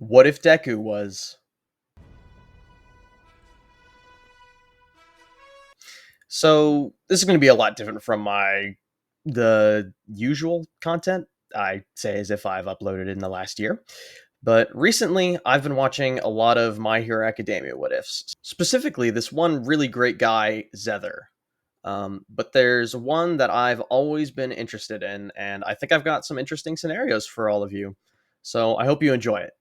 What if Deku was? So this is going to be a lot different from the usual content I say as if I've uploaded in the last year. But recently, I've been watching a lot of My Hero Academia what ifs. Specifically, this one really great guy, Zether. But there's one that I've always been interested in, and I think I've got some interesting scenarios for all of you. So I hope you enjoy it.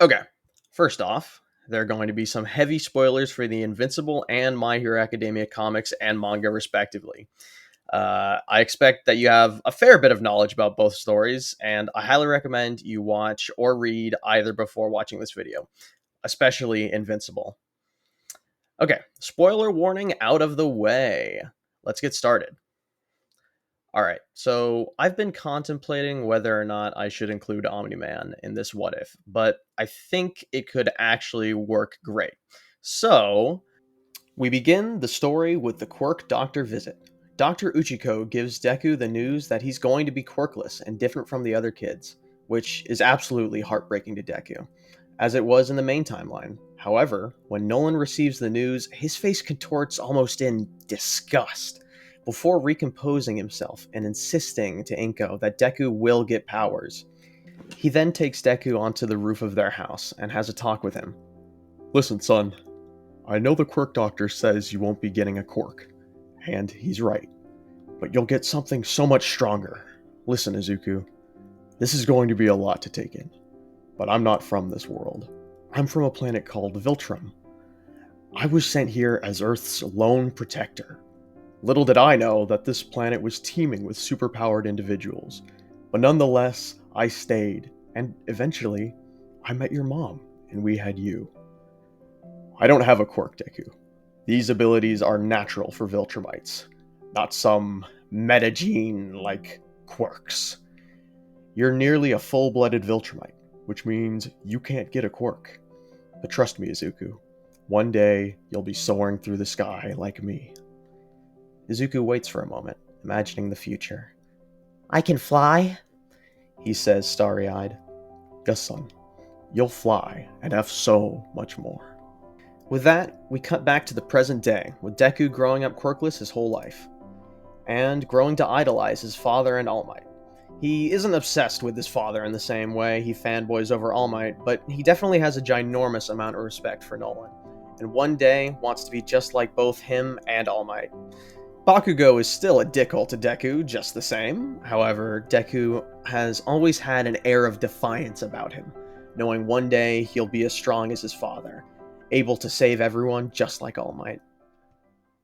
Okay, first off, there are going to be some heavy spoilers for the Invincible and My Hero Academia comics and manga, respectively. I expect that you have a fair bit of knowledge about both stories, and I highly recommend you watch or read either before watching this video, especially Invincible. Okay, spoiler warning out of the way. Let's get started. All right, so I've been contemplating whether or not I should include Omni Man in this what if, but I think it could actually work great. So, we begin the story with the Quirk Doctor visit. Dr. Uchiko gives Deku the news that he's going to be quirkless and different from the other kids, which is absolutely heartbreaking to Deku, as it was in the main timeline. However, when Nolan receives the news, his face contorts almost in disgust, before recomposing himself and insisting to Inko that Deku will get powers. He then takes Deku onto the roof of their house and has a talk with him. Listen, son, I know the Quirk Doctor says you won't be getting a quirk, and he's right, but you'll get something so much stronger. Listen, Izuku, this is going to be a lot to take in, but I'm not from this world. I'm from a planet called Viltrum. I was sent here as Earth's lone protector. Little did I know that this planet was teeming with superpowered individuals, but nonetheless, I stayed, and eventually, I met your mom, and we had you. I don't have a quirk, Deku. These abilities are natural for Viltrumites, not some metagene like quirks. You're nearly a full-blooded Viltrumite, which means you can't get a quirk. But trust me, Izuku, one day you'll be soaring through the sky like me. Izuku waits for a moment, imagining the future. I can fly? He says, starry-eyed. Yes, son. You'll fly and have so much more. With that, we cut back to the present day, with Deku growing up quirkless his whole life, and growing to idolize his father and All Might. He isn't obsessed with his father in the same way he fanboys over All Might, but he definitely has a ginormous amount of respect for Nolan, and one day wants to be just like both him and All Might. Bakugo is still a dickhole to Deku, just the same. However, Deku has always had an air of defiance about him, knowing one day he'll be as strong as his father, able to save everyone just like All Might.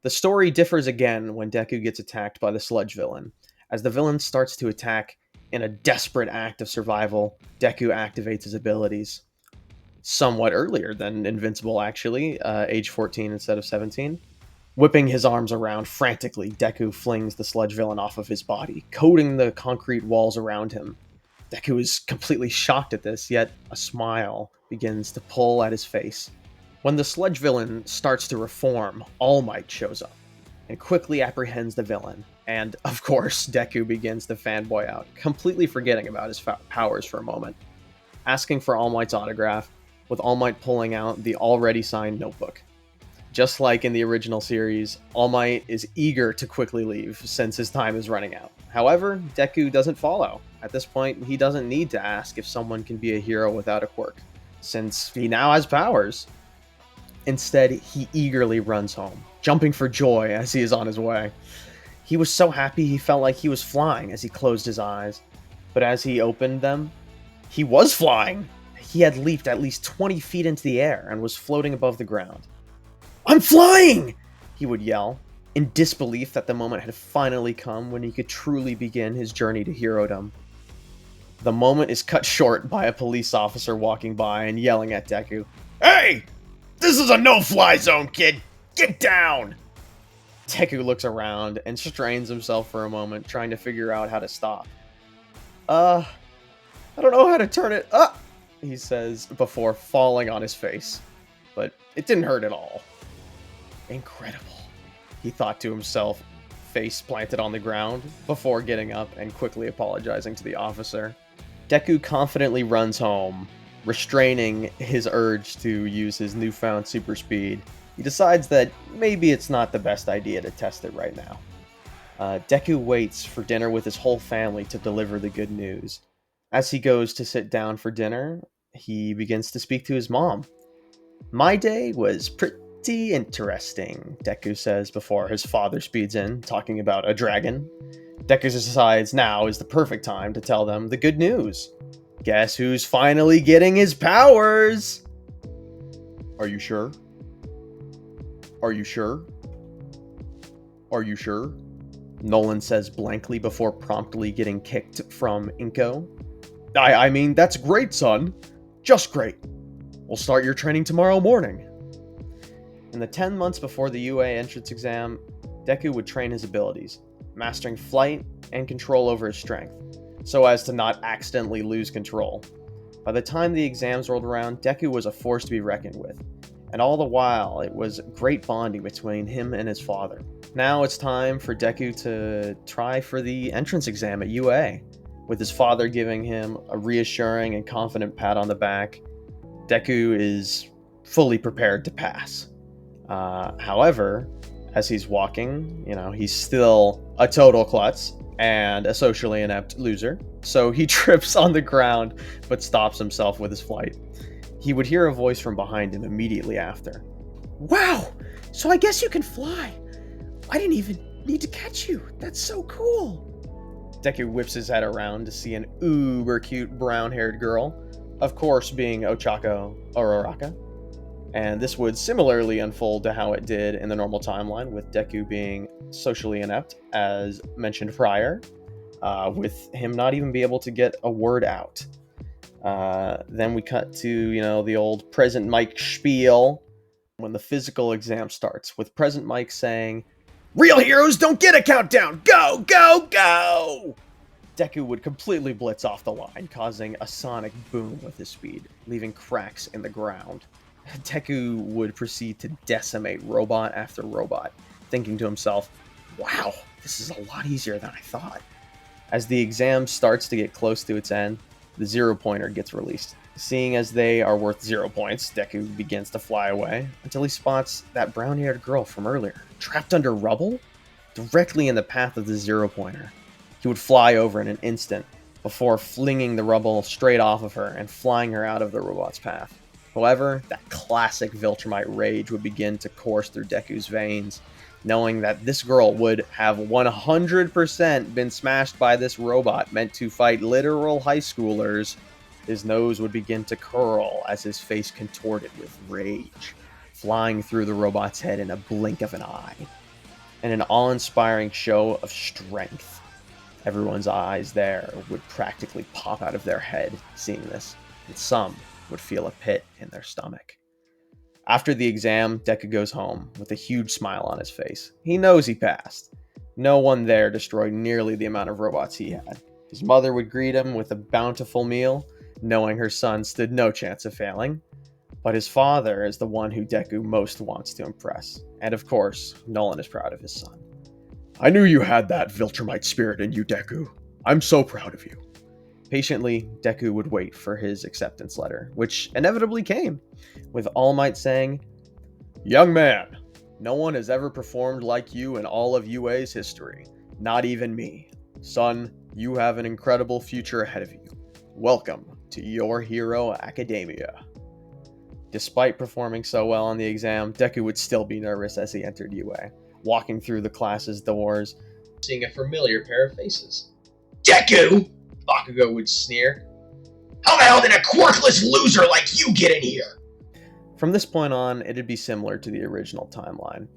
The story differs again when Deku gets attacked by the sludge villain. As the villain starts to attack, in a desperate act of survival, Deku activates his abilities. Somewhat earlier than Invincible, actually, age 14 instead of 17. Whipping his arms around frantically, Deku flings the sludge villain off of his body, coating the concrete walls around him. Deku is completely shocked at this, yet a smile begins to pull at his face. When the sludge villain starts to reform, All Might shows up and quickly apprehends the villain, and of course, Deku begins to fanboy out, completely forgetting about his powers for a moment, asking for All Might's autograph, with All Might pulling out the already signed notebook. Just like in the original series, All Might is eager to quickly leave since his time is running out. However, Deku doesn't follow. At this point, he doesn't need to ask if someone can be a hero without a quirk, since he now has powers. Instead, he eagerly runs home, jumping for joy as he is on his way. He was so happy he felt like he was flying as he closed his eyes. But as he opened them, he was flying! He had leaped at least 20 feet into the air and was floating above the ground. I'm flying! He would yell, in disbelief that the moment had finally come when he could truly begin his journey to herodom. The moment is cut short by a police officer walking by and yelling at Deku, Hey! This is a no-fly zone, kid! Get down! Deku looks around and strains himself for a moment, trying to figure out how to stop. I don't know how to turn it up, he says, before falling on his face. But it didn't hurt at all. Incredible, he thought to himself, face planted on the ground, before getting up and quickly apologizing to the officer. Deku confidently runs home, Restraining his urge to use his newfound super speed, he decides that maybe it's not the best idea to test it right now. Deku waits for dinner with his whole family to deliver the good news. As he goes to sit down for dinner, he begins to speak to his mom. My day was pretty interesting, Deku says before his father speeds in, talking about a dragon. Deku decides now is the perfect time to tell them the good news. Guess who's finally getting his powers? Are you sure? Are you sure? Are you sure? Nolan says blankly before promptly getting kicked from Inko. I mean, that's great, son. Just great. We'll start your training tomorrow morning. In the 10 months before the UA entrance exam, Deku would train his abilities, mastering flight and control over his strength, so as to not accidentally lose control. By the time the exams rolled around, Deku was a force to be reckoned with, and all the while it was great bonding between him and his father. Now it's time for Deku to try for the entrance exam at UA, with his father giving him a reassuring and confident pat on the back. Deku is fully prepared to pass. However, as he's walking, he's still a total klutz and a socially inept loser, so he trips on the ground but stops himself with his flight. He would hear a voice from behind him immediately after. Wow! So I guess you can fly! I didn't even need to catch you! That's so cool! Deku whips his head around to see an uber cute brown-haired girl, of course being Ochako Uraraka. And this would similarly unfold to how it did in the normal timeline, with Deku being socially inept, as mentioned prior, with him not even be able to get a word out. Then we cut to, the old Present Mike spiel when the physical exam starts, with Present Mike saying, "Real heroes don't get a countdown! Go, go, go!" Deku would completely blitz off the line, causing a sonic boom with his speed, leaving cracks in the ground. Deku would proceed to decimate robot after robot, thinking to himself, wow, this is a lot easier than I thought. As the exam starts to get close to its end, the 0-pointer gets released. Seeing as they are worth 0 points, Deku begins to fly away until he spots that brown-haired girl from earlier, trapped under rubble, directly in the path of the 0-pointer. He would fly over in an instant, before flinging the rubble straight off of her and flying her out of the robot's path. However, that classic Viltrumite rage would begin to course through Deku's veins, knowing that this girl would have 100% been smashed by this robot meant to fight literal high schoolers. His nose would begin to curl as his face contorted with rage, flying through the robot's head in a blink of an eye. In an awe-inspiring show of strength, everyone's eyes there would practically pop out of their head seeing this, and some would feel a pit in their stomach. After the exam, Deku goes home with a huge smile on his face. He knows he passed. No one there destroyed nearly the amount of robots he had. His mother would greet him with a bountiful meal, knowing her son stood no chance of failing. But his father is the one who Deku most wants to impress. And of course, Nolan is proud of his son. I knew you had that Viltrumite spirit in you, Deku. I'm so proud of you. Patiently, Deku would wait for his acceptance letter, which inevitably came, with All Might saying, "Young man, no one has ever performed like you in all of UA's history, not even me. Son, you have an incredible future ahead of you. Welcome to Your Hero Academia." Despite performing so well on the exam, Deku would still be nervous as he entered UA, walking through the class's doors, seeing a familiar pair of faces. "Deku!" Bakugo would sneer. "How the hell did a quirkless loser like you get in here?" From this point on, it'd be similar to the original timeline,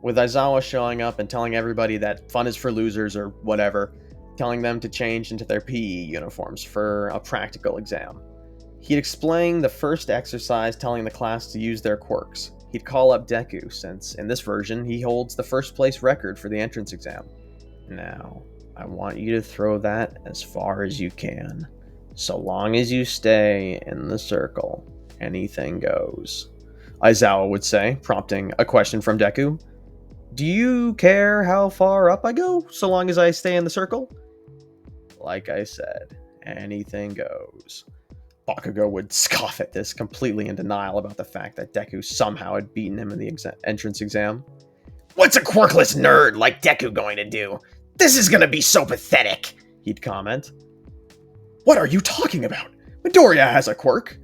with Aizawa showing up and telling everybody that fun is for losers or whatever, telling them to change into their PE uniforms for a practical exam. He'd explain the first exercise telling the class to use their quirks. He'd call up Deku, since in this version he holds the first place record for the entrance exam. Now, I want you to throw that as far as you can. So long as you stay in the circle, anything goes, Aizawa would say, prompting a question from Deku. Do you care how far up I go, so long as I stay in the circle? Like I said, anything goes. Bakugo would scoff at this, completely in denial about the fact that Deku somehow had beaten him in the entrance exam. "What's a quirkless nerd like Deku going to do? This is gonna be so pathetic," he'd comment. "What are you talking about? Midoriya has a quirk,"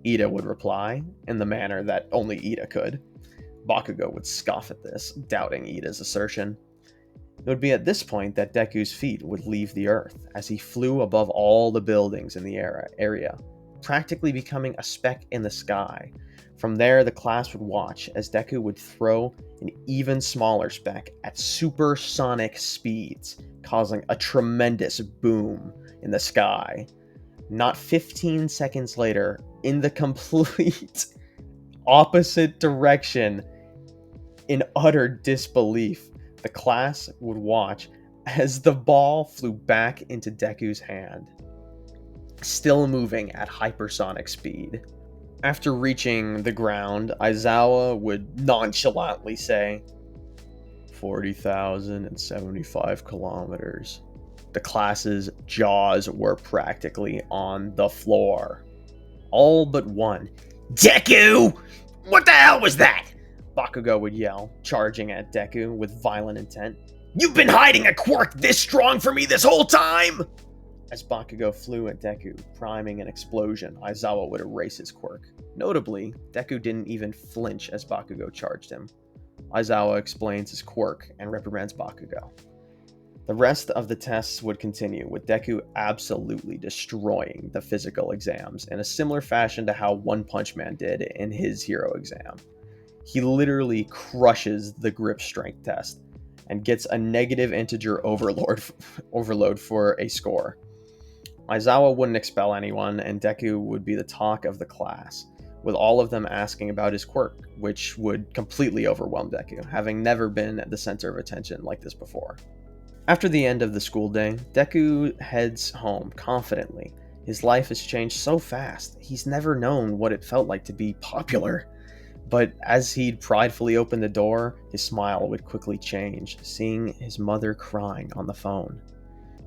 Ida would reply, in the manner that only Ida could. Bakugo would scoff at this, doubting Ida's assertion. It would be at this point that Deku's feet would leave the earth, as he flew above all the buildings in the area, practically becoming a speck in the sky. From there, the class would watch as Deku would throw an even smaller speck at supersonic speeds, causing a tremendous boom in the sky. Not 15 seconds later, in the complete opposite direction, in utter disbelief, the class would watch as the ball flew back into Deku's hand, still moving at hypersonic speed. After reaching the ground, Aizawa would nonchalantly say, 40,075 kilometers. The class's jaws were practically on the floor. All but one. "Deku! What the hell was that?" Bakugo would yell, charging at Deku with violent intent. "You've been hiding a quirk this strong from me this whole time!" As Bakugo flew at Deku, priming an explosion, Aizawa would erase his quirk. Notably, Deku didn't even flinch as Bakugo charged him. Aizawa explains his quirk and reprimands Bakugo. The rest of the tests would continue, with Deku absolutely destroying the physical exams in a similar fashion to how One Punch Man did in his hero exam. He literally crushes the grip strength test and gets a negative integer overload for a score. Aizawa wouldn't expel anyone, and Deku would be the talk of the class, with all of them asking about his quirk, which would completely overwhelm Deku, having never been the center of attention like this before. After the end of the school day, Deku heads home confidently. His life has changed so fast, he's never known what it felt like to be popular. But as he'd pridefully open the door, his smile would quickly change, seeing his mother crying on the phone.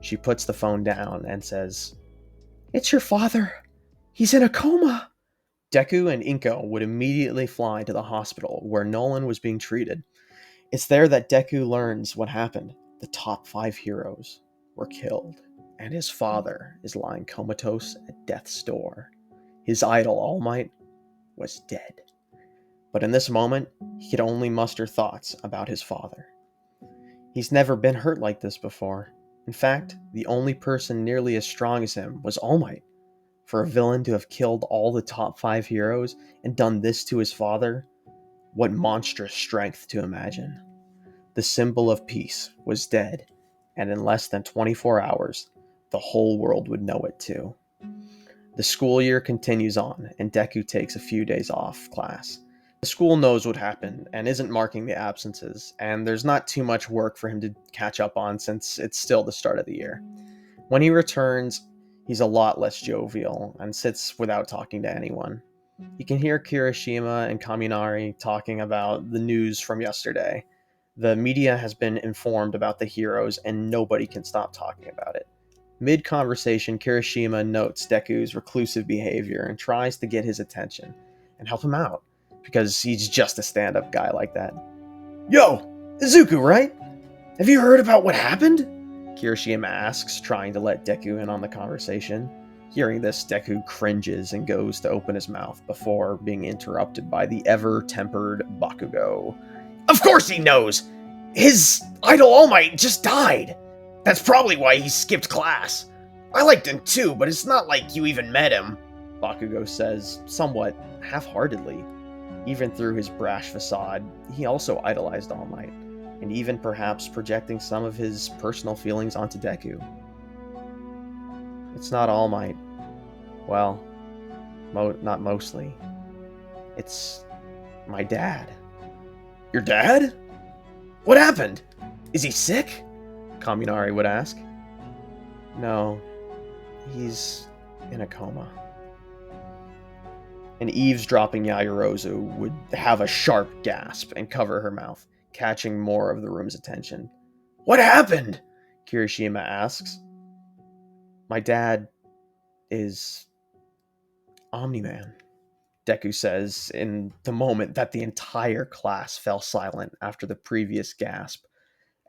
She puts the phone down and says, "It's your father. He's in a coma." Deku and Inko would immediately fly to the hospital where Nolan was being treated. It's there that Deku learns what happened. The top 5 heroes were killed, and his father is lying comatose at death's door. His idol, All Might, was dead. But in this moment, he could only muster thoughts about his father. He's never been hurt like this before. In fact, the only person nearly as strong as him was All Might. For a villain to have killed all the top 5 heroes and done this to his father, what monstrous strength to imagine. The symbol of peace was dead, and in less than 24 hours, the whole world would know it too. The school year continues on, and Deku takes a few days off class. The school knows what happened and isn't marking the absences, and there's not too much work for him to catch up on since it's still the start of the year. When he returns, he's a lot less jovial and sits without talking to anyone. You can hear Kirishima and Kaminari talking about the news from yesterday. The media has been informed about the heroes, and nobody can stop talking about it. Mid-conversation, Kirishima notes Deku's reclusive behavior and tries to get his attention and help him out, because he's just a stand-up guy like that. "Yo, Izuku, right? Have you heard about what happened?" Kirishima asks, trying to let Deku in on the conversation. Hearing this, Deku cringes and goes to open his mouth before being interrupted by the ever-tempered Bakugo. "Of course he knows! His idol All Might just died! That's probably why he skipped class. I liked him too, but it's not like you even met him," Bakugo says, somewhat half-heartedly. Even through his brash facade, he also idolized All Might, and even perhaps projecting some of his personal feelings onto Deku. "It's not All Might. Well, not mostly. It's my dad." "Your dad? What happened? Is he sick?" Kaminari would ask. "No, he's in a coma." An eavesdropping Yaoyorozu would have a sharp gasp and cover her mouth, catching more of the room's attention. "What happened?" Kirishima asks. "My dad is Omni-Man, Deku says in the moment that the entire class fell silent after the previous gasp.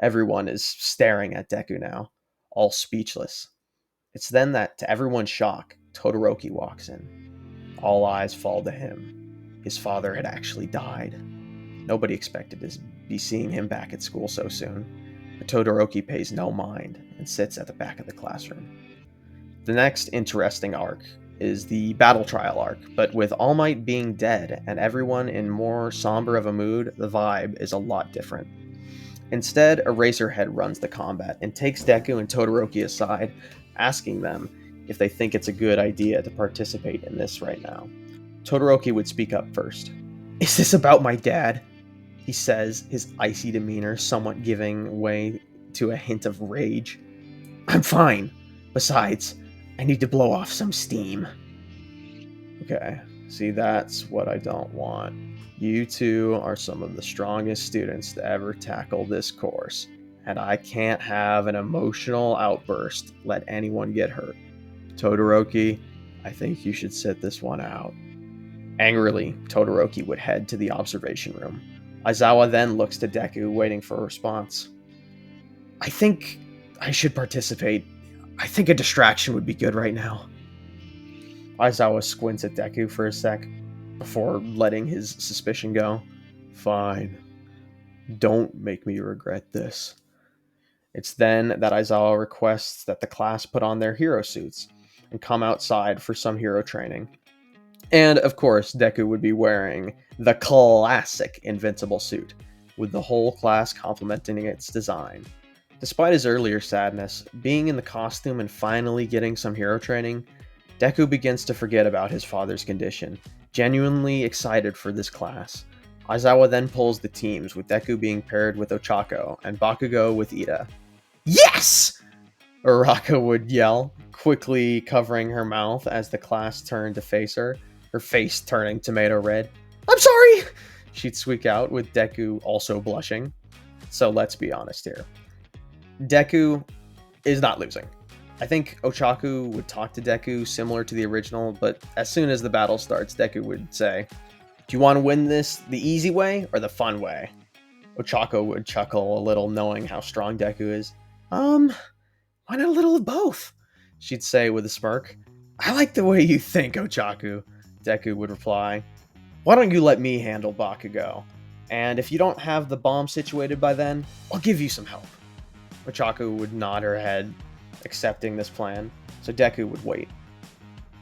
Everyone is staring at Deku now, all speechless. It's then that, to everyone's shock, Todoroki walks in. All eyes fall to him. His father had actually died. Nobody expected to be seeing him back at school so soon, but Todoroki pays no mind and sits at the back of the classroom. The next interesting arc is the battle trial arc, but with All Might being dead and everyone in more somber of a mood, the vibe is a lot different. Instead, Eraserhead runs the combat and takes Deku and Todoroki aside, asking them if they think it's a good idea to participate in this right now. Todoroki would speak up first. "Is this about my dad?" he says, his icy demeanor somewhat giving way to a hint of rage. "I'm fine. Besides, I need to blow off some steam." Okay, see, that's what I don't want. You two are some of the strongest students to ever tackle this course, and I can't have an emotional outburst let anyone get hurt. Todoroki, I think you should sit this one out. Angrily, Todoroki would head to the observation room. Aizawa then looks to Deku, waiting for a response. "I think I should participate. I think a distraction would be good right now." Aizawa squints at Deku for a sec, before letting his suspicion go. "Fine. Don't make me regret this." It's then that Aizawa requests that the class put on their hero suits and come outside for some hero training. And, of course, Deku would be wearing the classic Invincible suit, with the whole class complimenting its design. Despite his earlier sadness, being in the costume and finally getting some hero training, Deku begins to forget about his father's condition, genuinely excited for this class. Aizawa then pulls the teams, with Deku being paired with Ochako and Bakugo with Ida. "Yes!" Uraka would yell, quickly covering her mouth as the class turned to face her face turning tomato red. "I'm sorry!" she'd squeak out, with Deku also blushing. So let's be honest here. Deku is not losing. I think Ochako would talk to Deku similar to the original, but as soon as the battle starts, Deku would say, "Do you want to win this the easy way or the fun way?" Ochako would chuckle a little, knowing how strong Deku is. Why not a little of both?" she'd say with a smirk. "I like the way you think, Ochaku," Deku would reply. "Why don't you let me handle Bakugo? And if you don't have the bomb situated by then, I'll give you some help." Ochaku would nod her head, accepting this plan, so Deku would wait.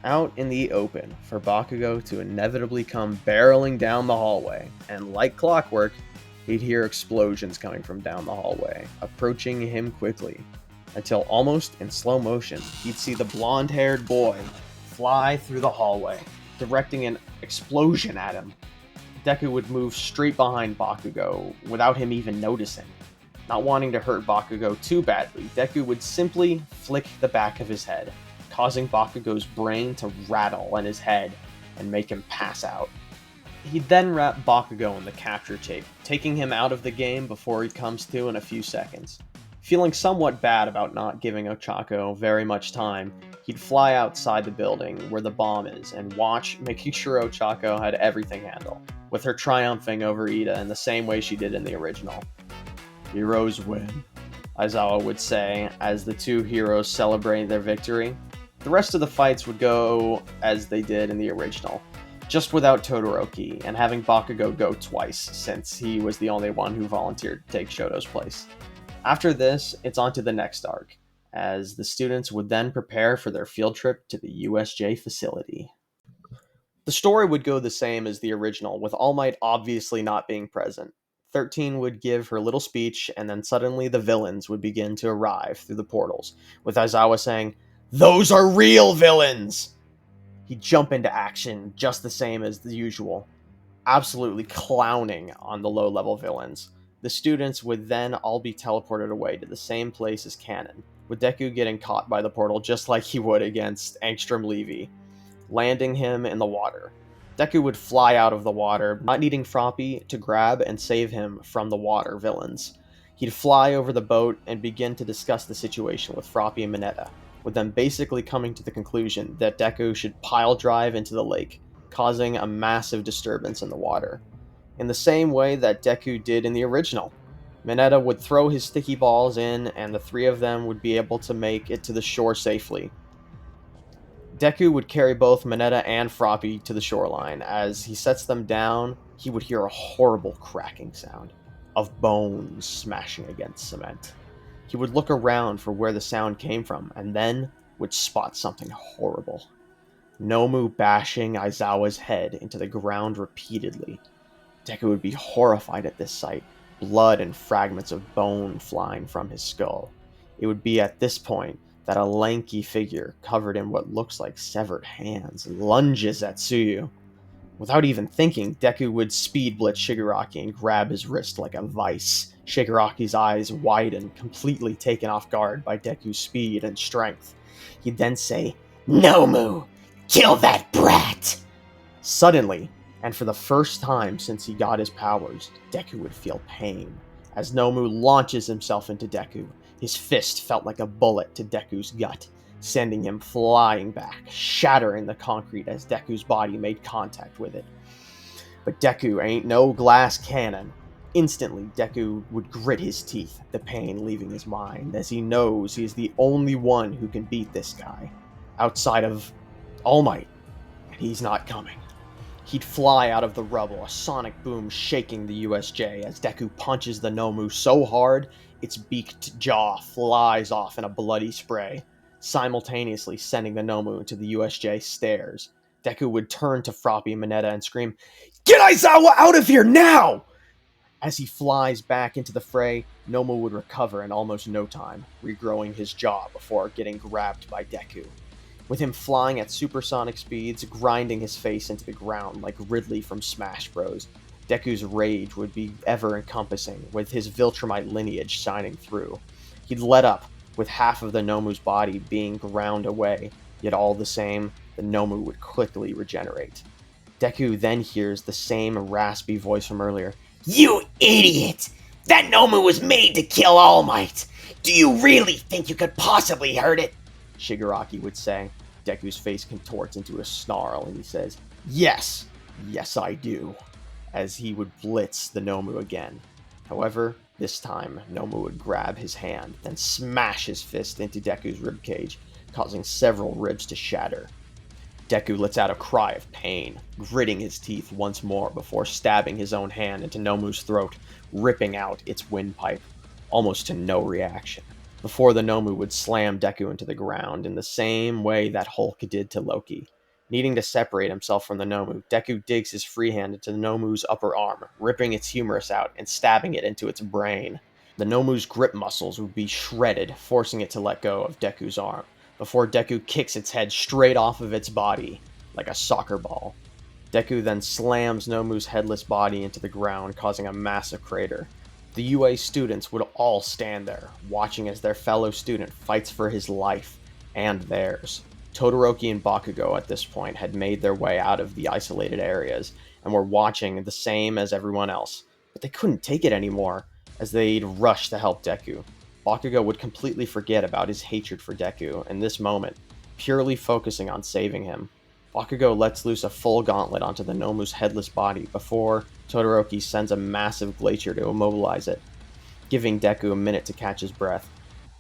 Out in the open for Bakugo to inevitably come barreling down the hallway, and like clockwork, he'd hear explosions coming from down the hallway, approaching him quickly, until almost in slow motion, he'd see the blonde-haired boy fly through the hallway, directing an explosion at him. Deku would move straight behind Bakugo without him even noticing. Not wanting to hurt Bakugo too badly, Deku would simply flick the back of his head, causing Bakugo's brain to rattle in his head and make him pass out. He'd then wrap Bakugo in the capture tape, taking him out of the game before he comes to in a few seconds. Feeling somewhat bad about not giving Ochako very much time, he'd fly outside the building where the bomb is and watch, making sure Ochako had everything handled, with her triumphing over Ida in the same way she did in the original. "Heroes win," Aizawa would say as the two heroes celebrated their victory. The rest of the fights would go as they did in the original, just without Todoroki, and having Bakugo go twice, since he was the only one who volunteered to take Shoto's place. After this, it's on to the next arc, as the students would then prepare for their field trip to the USJ facility. The story would go the same as the original, with All Might obviously not being present. 13 would give her little speech, and then suddenly the villains would begin to arrive through the portals, with Aizawa saying, "Those are real villains!" He'd jump into action just the same as the usual, absolutely clowning on the low-level villains. The students would then all be teleported away to the same place as Canon, with Deku getting caught by the portal just like he would against Angstrom Levy, landing him in the water. Deku would fly out of the water, not needing Froppy to grab and save him from the water villains. He'd fly over the boat and begin to discuss the situation with Froppy and Mineta. with them basically coming to the conclusion that Deku should pile drive into the lake, causing a massive disturbance in the water. In the same way that Deku did in the original. Mineta would throw his sticky balls in, and the three of them would be able to make it to the shore safely. Deku would carry both Mineta and Froppy to the shoreline. As he sets them down, he would hear a horrible cracking sound of bones smashing against cement. He would look around for where the sound came from, and then would spot something horrible. Nomu bashing Aizawa's head into the ground repeatedly. Deku would be horrified at this sight, blood and fragments of bone flying from his skull. It would be at this point that a lanky figure covered in what looks like severed hands lunges at Tsuyu. Without even thinking, Deku would speed blitz Shigaraki and grab his wrist like a vice. Shigaraki's eyes widen, completely taken off guard by Deku's speed and strength. He'd then say, "Nomu, kill that brat!" Suddenly, and for the first time since he got his powers, Deku would feel pain. As Nomu launches himself into Deku, his fist felt like a bullet to Deku's gut, sending him flying back, shattering the concrete as Deku's body made contact with it. But Deku ain't no glass cannon. Instantly, Deku would grit his teeth, the pain leaving his mind, as he knows he is the only one who can beat this guy, outside of All Might, and he's not coming. He'd fly out of the rubble, a sonic boom shaking the USJ as Deku punches the Nomu so hard, its beaked jaw flies off in a bloody spray, simultaneously sending the Nomu into the USJ stairs. Deku would turn to Froppy Mineta and scream, "Get Aizawa out of here now!" As he flies back into the fray, Nomu would recover in almost no time, regrowing his jaw before getting grabbed by Deku. With him flying at supersonic speeds, grinding his face into the ground like Ridley from Smash Bros., Deku's rage would be ever-encompassing, with his Viltrumite lineage shining through. He'd let up, with half of the Nomu's body being ground away, yet all the same, the Nomu would quickly regenerate. Deku then hears the same raspy voice from earlier. "You idiot! That Nomu was made to kill All Might! Do you really think you could possibly hurt it?" Shigaraki would say. Deku's face contorts into a snarl, and he says, "Yes, yes I do," as he would blitz the Nomu again. However, this time, Nomu would grab his hand, then smash his fist into Deku's ribcage, causing several ribs to shatter. Deku lets out a cry of pain, gritting his teeth once more before stabbing his own hand into Nomu's throat, ripping out its windpipe, almost to no reaction, before the Nomu would slam Deku into the ground in the same way that Hulk did to Loki. Needing to separate himself from the Nomu, Deku digs his free hand into the Nomu's upper arm, ripping its humerus out and stabbing it into its brain. The Nomu's grip muscles would be shredded, forcing it to let go of Deku's arm, before Deku kicks its head straight off of its body, like a soccer ball. Deku then slams Nomu's headless body into the ground, causing a massive crater. The UA students would all stand there, watching as their fellow student fights for his life, and theirs. Todoroki and Bakugo at this point had made their way out of the isolated areas, and were watching the same as everyone else, but they couldn't take it anymore, as they'd rush to help Deku. Bakugo would completely forget about his hatred for Deku in this moment, purely focusing on saving him. Bakugo lets loose a full gauntlet onto the Nomu's headless body before Todoroki sends a massive glacier to immobilize it, giving Deku a minute to catch his breath,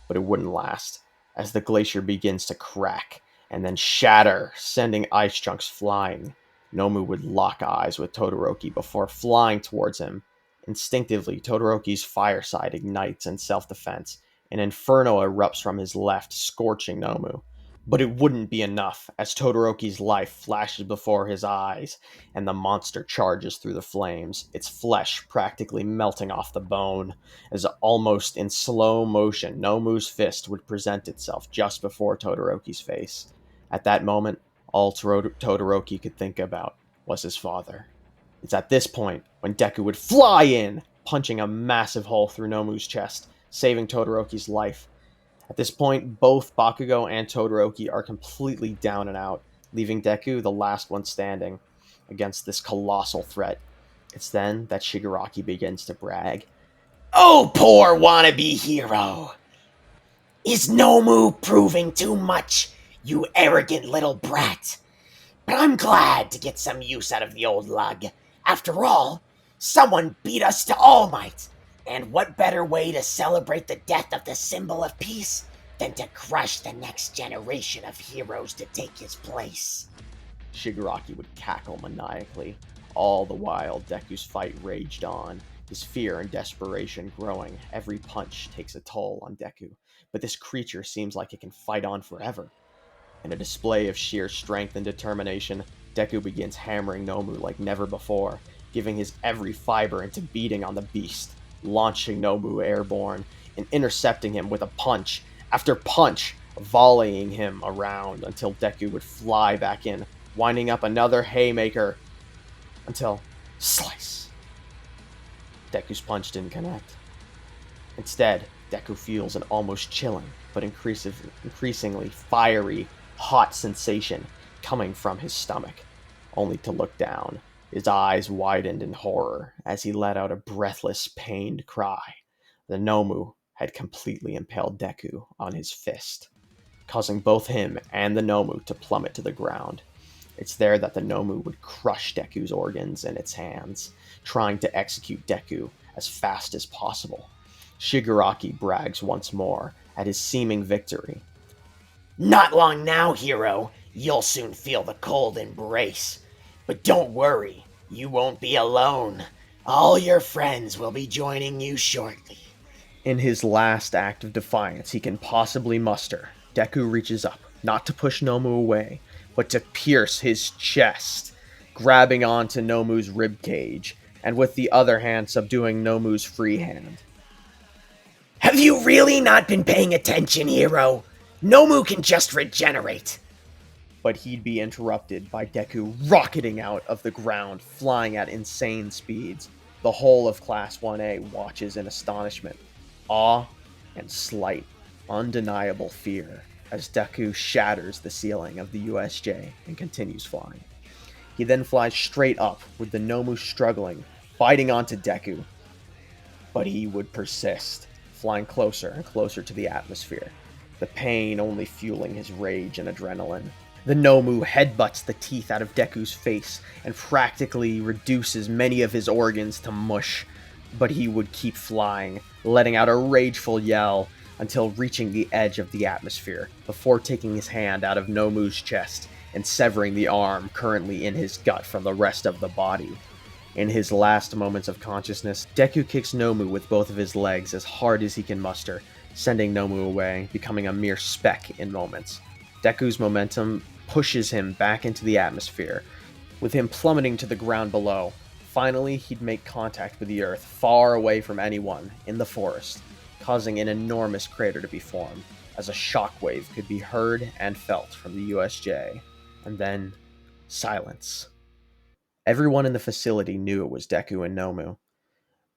but it wouldn't last, as the glacier begins to crack and then shatter, sending ice chunks flying. Nomu would lock eyes with Todoroki before flying towards him. Instinctively, Todoroki's fire side ignites in self-defense. An inferno erupts from his left, scorching Nomu. But it wouldn't be enough, as Todoroki's life flashes before his eyes, and the monster charges through the flames, its flesh practically melting off the bone. As almost in slow motion, Nomu's fist would present itself just before Todoroki's face. At that moment, all Todoroki could think about was his father. It's at this point when Deku would fly in, punching a massive hole through Nomu's chest, saving Todoroki's life. At this point, both Bakugo and Todoroki are completely down and out, leaving Deku the last one standing against this colossal threat. It's then that Shigaraki begins to brag. "Oh, poor wannabe hero! Is Nomu proving too much, you arrogant little brat? But I'm glad to get some use out of the old lug. After all, someone beat us to All Might. And what better way to celebrate the death of the symbol of peace than to crush the next generation of heroes to take his place? Shigaraki would cackle maniacally. All the while, Deku's fight raged on, his fear and desperation growing. Every punch takes a toll on Deku, but this creature seems like it can fight on forever. In a display of sheer strength and determination, Deku begins hammering Nomu like never before, giving his every fiber into beating on the beast, launching Nomu airborne, and intercepting him with a punch after punch, volleying him around until Deku would fly back in, winding up another haymaker until slice. Deku's punch didn't connect. Instead, Deku feels an almost chilling, but increasingly fiery, hot sensation coming from his stomach, only to look down. His eyes widened in horror as he let out a breathless, pained cry. The Nomu had completely impaled Deku on his fist, causing both him and the Nomu to plummet to the ground. It's there that the Nomu would crush Deku's organs in its hands, trying to execute Deku as fast as possible. Shigaraki brags once more at his seeming victory. Not long now, hero. You'll soon feel the cold embrace. But don't worry, you won't be alone. All your friends will be joining you shortly. In his last act of defiance he can possibly muster, Deku reaches up, not to push Nomu away, but to pierce his chest, grabbing onto Nomu's ribcage, and with the other hand subduing Nomu's free hand. Have you really not been paying attention, hero? Nomu can just regenerate. But he'd be interrupted by Deku rocketing out of the ground, flying at insane speeds. The whole of Class 1A watches in astonishment, awe, and slight, undeniable fear as Deku shatters the ceiling of the USJ and continues flying. He then flies straight up with the Nomu struggling, biting onto Deku. But he would persist, flying closer and closer to the atmosphere, the pain only fueling his rage and adrenaline. The Nomu headbutts the teeth out of Deku's face and practically reduces many of his organs to mush, but he would keep flying, letting out a rageful yell until reaching the edge of the atmosphere, before taking his hand out of Nomu's chest and severing the arm currently in his gut from the rest of the body. In his last moments of consciousness, Deku kicks Nomu with both of his legs as hard as he can muster, sending Nomu away, becoming a mere speck in moments. Deku's momentum pushes him back into the atmosphere, with him plummeting to the ground below. Finally, he'd make contact with the earth, far away from anyone, in the forest, causing an enormous crater to be formed, as a shockwave could be heard and felt from the USJ. And then, silence. Everyone in the facility knew it was Deku and Nomu,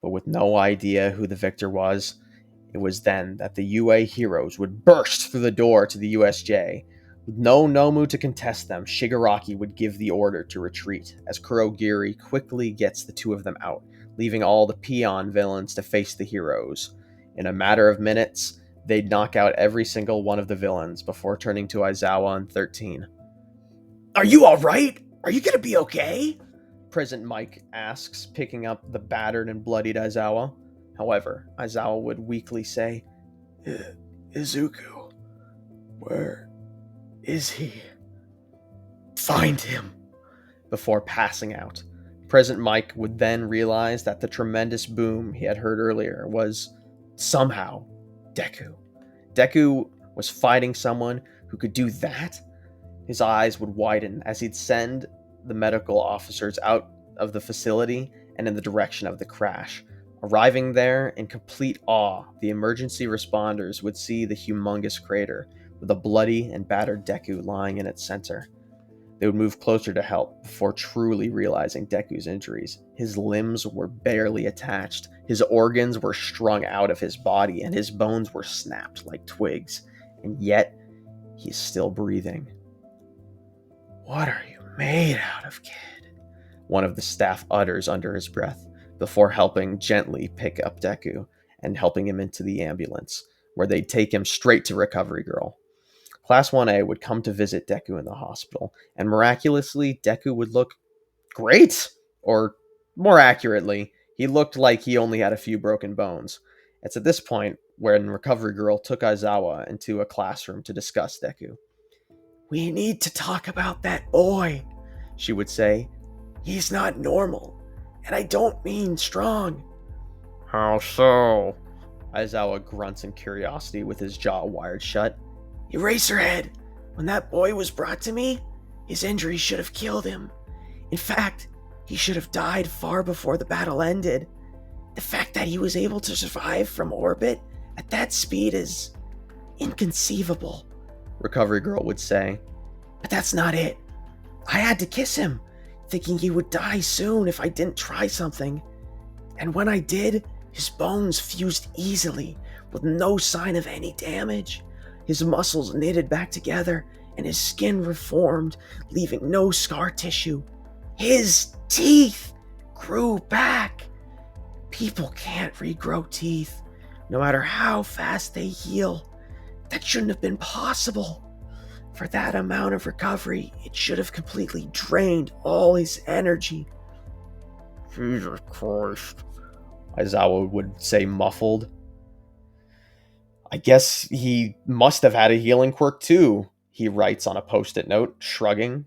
but with no idea who the victor was, it was then that the UA heroes would burst through the door to the USJ. With no Nomu to contest them, Shigaraki would give the order to retreat, as Kurogiri quickly gets the two of them out, leaving all the peon villains to face the heroes. In a matter of minutes, they'd knock out every single one of the villains before turning to Aizawa and 13. Are you alright? Are you gonna be okay? President Mike asks, picking up the battered and bloodied Aizawa. However, Aizawa would weakly say, Izuku, where is he? Find him. Before passing out. President Mike would then realize that the tremendous boom he had heard earlier was, somehow, Deku. Deku was fighting someone who could do that? His eyes would widen as he'd send the medical officers out of the facility and in the direction of the crash. Arriving there in complete awe, the emergency responders would see the humongous crater with a bloody and battered Deku lying in its center. They would move closer to help before truly realizing Deku's injuries. His limbs were barely attached, his organs were strung out of his body, and his bones were snapped like twigs. And yet, he's still breathing. What are you made out of, kid? One of the staff utters under his breath, before helping gently pick up Deku and helping him into the ambulance, where they'd take him straight to Recovery Girl. Class 1A would come to visit Deku in the hospital, and miraculously, Deku would look great! Or, more accurately, he looked like he only had a few broken bones. It's at this point when Recovery Girl took Aizawa into a classroom to discuss Deku. We need to talk about that boy, she would say. He's not normal, and I don't mean strong. How so? Aizawa grunts in curiosity with his jaw wired shut. Eraserhead, when that boy was brought to me, his injuries should have killed him. In fact, he should have died far before the battle ended. The fact that he was able to survive from orbit at that speed is inconceivable, Recovery Girl would say. But that's not it. I had to kiss him, thinking he would die soon if I didn't try something. And when I did, his bones fused easily, with no sign of any damage. His muscles knitted back together, and his skin reformed, leaving no scar tissue. His teeth grew back. People can't regrow teeth, no matter how fast they heal. That shouldn't have been possible. For that amount of recovery, it should have completely drained all his energy. Jesus Christ, Aizawa would say muffled. I guess he must have had a healing quirk too, he writes on a post-it note, shrugging.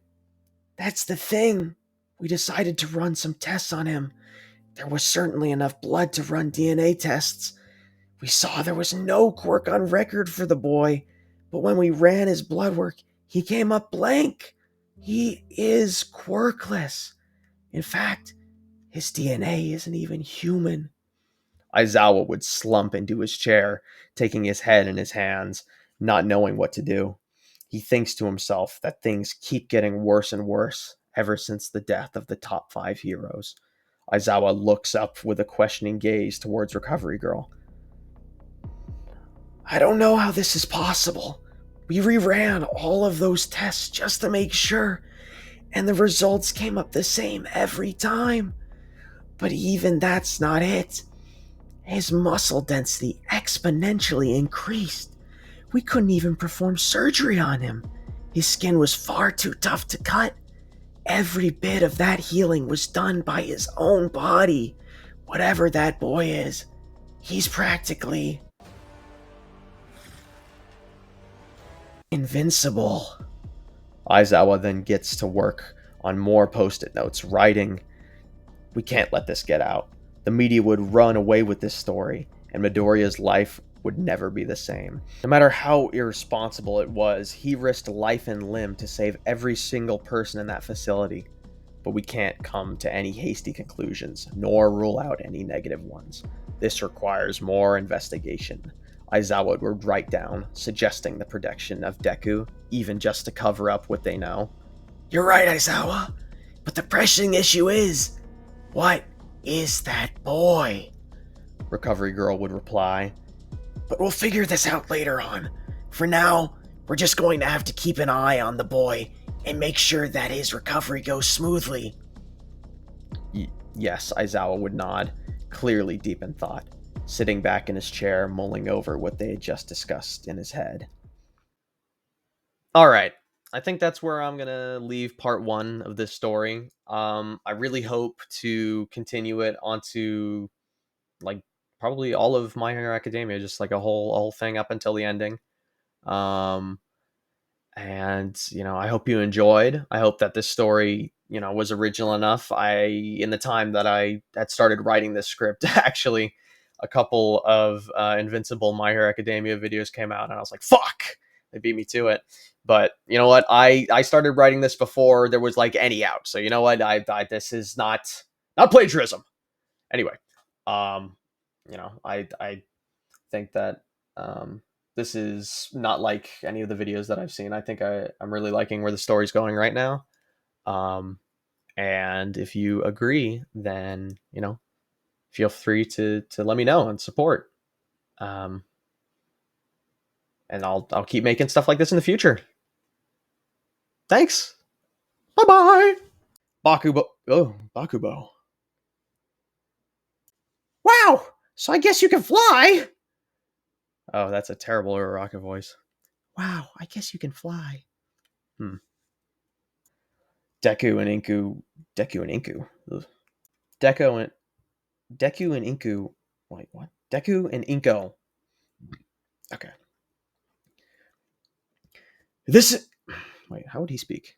That's the thing. We decided to run some tests on him. There was certainly enough blood to run DNA tests. We saw there was no quirk on record for the boy, but when we ran his blood work, he came up blank. He is quirkless. In fact, his DNA isn't even human. Aizawa would slump into his chair, taking his head in his hands, not knowing what to do. He thinks to himself that things keep getting worse and worse ever since the death of the top 5 heroes. Aizawa looks up with a questioning gaze towards Recovery Girl. I don't know how this is possible. We reran all of those tests just to make sure, and the results came up the same every time. But even that's not it. His muscle density exponentially increased. We couldn't even perform surgery on him. His skin was far too tough to cut. Every bit of that healing was done by his own body. Whatever that boy is, he's practically invincible. Aizawa then gets to work on more post-it notes, writing, "We can't let this get out. The media would run away with this story, and Midoriya's life would never be the same. No matter how irresponsible it was, he risked life and limb to save every single person in that facility. But we can't come to any hasty conclusions, nor rule out any negative ones. This requires more investigation." Aizawa would write down, suggesting the protection of Deku, even just to cover up what they know. You're right, Aizawa. But the pressing issue is, what is that boy? Recovery Girl would reply. But we'll figure this out later on. For now, we're just going to have to keep an eye on the boy and make sure that his recovery goes smoothly. Yes, Aizawa would nod, clearly deep in thought, sitting back in his chair, mulling over what they had just discussed in his head. All right, I think that's where I'm gonna leave part 1 of this story. I really hope to continue it onto like probably all of My Hero Academia, just like a whole thing up until the ending. And I hope you enjoyed. I hope that this story was original enough. In the time that I had started writing this script, actually a couple of Invincible My Hero Academia videos came out, and I was like, fuck, they beat me to it. But you know what, I started writing this before there was like any out, so you know what, I this is not plagiarism. Anyway, I think that this is not like any of the videos that I've seen. I think I'm really liking where the story's going right now. And if you agree, then, feel free to let me know and support. And I'll keep making stuff like this in the future. Thanks. Bye-bye. Bakubo. Wow, so I guess you can fly! Oh, that's a terrible Uraraka voice. Wow, I guess you can fly. Hmm. Deku and Inku. Deku and Inku. Ugh. Deku and Deku and Inku. Wait, what? Deku and Inko. Okay. This. Wait, how would he speak?